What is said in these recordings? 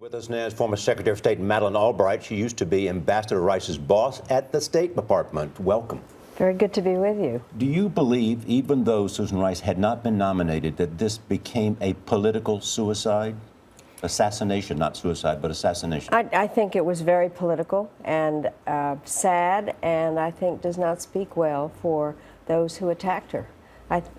With us now is former Secretary of State Madeleine Albright. She used to be Ambassador Rice's boss at the State Department. Welcome. Very good to be with you. Do you believe, even though Susan Rice had not been nominated, that this became a political suicide? Assassination, not suicide, but assassination. I think it was very political and sad, and I think does not speak well for those who attacked her.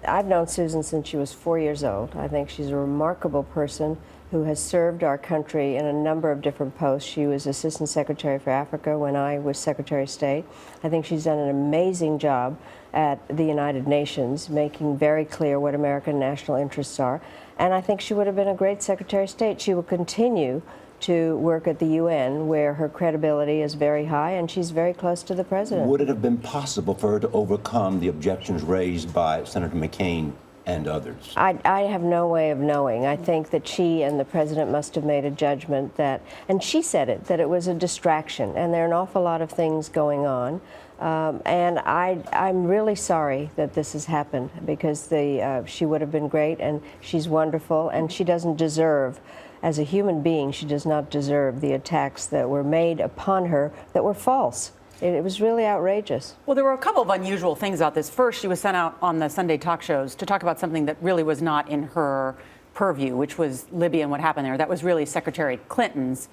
I've known Susan since she was 4 years old. I think she's a remarkable person who has served our country in a number of different posts. She was Assistant Secretary for Africa when I was Secretary of State. I think she's done an amazing job at the United Nations, making very clear what American national interests are. And I think she would have been a great Secretary of State. She will continue to work at the UN, where her credibility is very high, and she's very close to the president. Would it have been possible for her to overcome the objections raised by Senator McCain and others? I have no way of knowing. I think that she and the president must have made a judgment that, and she said it, that it was a distraction, and there are an awful lot of things going on. And I'm really sorry that this has happened, because she would have been great, and she's wonderful, and she doesn't deserve, as a human being, she does not deserve the attacks that were made upon her that were false. It was really outrageous. Well, there were a couple of unusual things about this. First, she was sent out on the Sunday talk shows to talk about something that really was not in her purview, which was Libya and what happened there. That was really Secretary Clinton's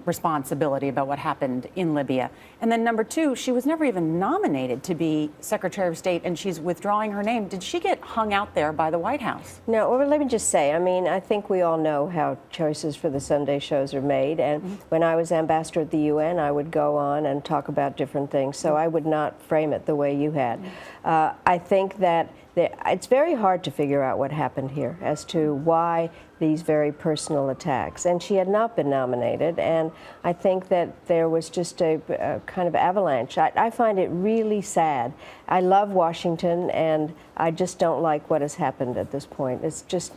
responsibility about what happened in Libya. And then number two, she was never even nominated to be Secretary of State, and she's withdrawing her name. Did she get hung out there by the White House? No, well, let me just say, I mean, I think we all know how choices for the Sunday shows are made. And when I was ambassador at the UN, I would go on and talk about different things. So I would not frame it the way you had. I think that it's very hard to figure out what happened here as to why these very personal attacks. And she had not been nominated, and I think that there was just a kind of avalanche. I find it really sad. I love Washington, and I just don't like what has happened at this point. It's just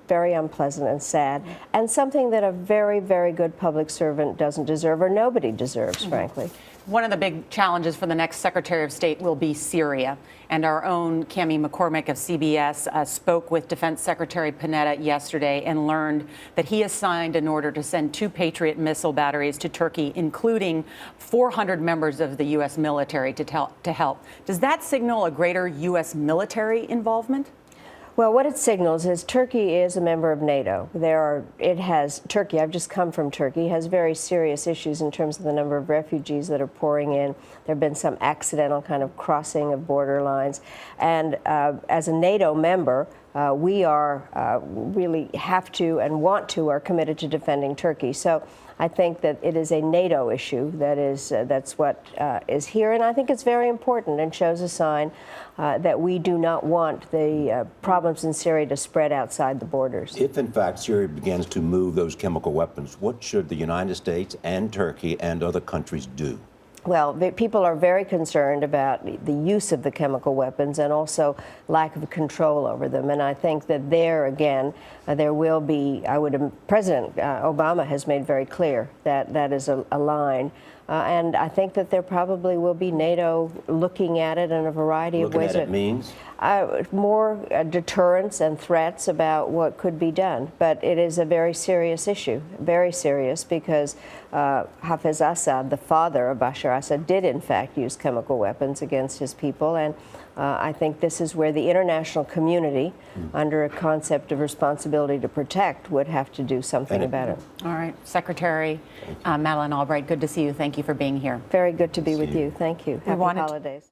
very unpleasant and sad, and something that a very, very good public servant doesn't deserve, or nobody deserves, frankly. One of the big challenges for the next Secretary of State will be Syria. And our own Cami McCormick of CBS spoke with Defense Secretary Panetta yesterday and learned that he has signed an order to send 2 Patriot missile batteries to Turkey, including 400 members of the U.S. military to help. Does that signal a greater U.S. military involvement? Well, what it signals is Turkey is a member of NATO. Turkey, I've just come from Turkey, has very serious issues in terms of the number of refugees that are pouring in. There have been some accidental kind of crossing of border lines. And as a NATO member, we are really have to and want to, are committed to defending Turkey. So I think that it is a NATO issue that's what is here, and I think it's very important and shows a sign that we do not want the problems in Syria to spread outside the borders. If, in fact, Syria begins to move those chemical weapons, what should the United States and Turkey and other countries do? Well, people are very concerned about the use of the chemical weapons and also lack of control over them. And I think that there, again, there will be, President Obama has made very clear that that is a line. And I think that there probably will be NATO looking at it in a variety of ways. Looking at it means? More deterrence and threats about what could be done. But it is a very serious issue, very serious, because Hafez Assad, the father of Bashar Assad, did in fact use chemical weapons against his people. And I think this is where the international community, under a concept of responsibility to protect, would have to do something about it. All right. Secretary Madeleine Albright, good to see you. Thank you for being here. Very good to be with you. Thank you. Happy holidays.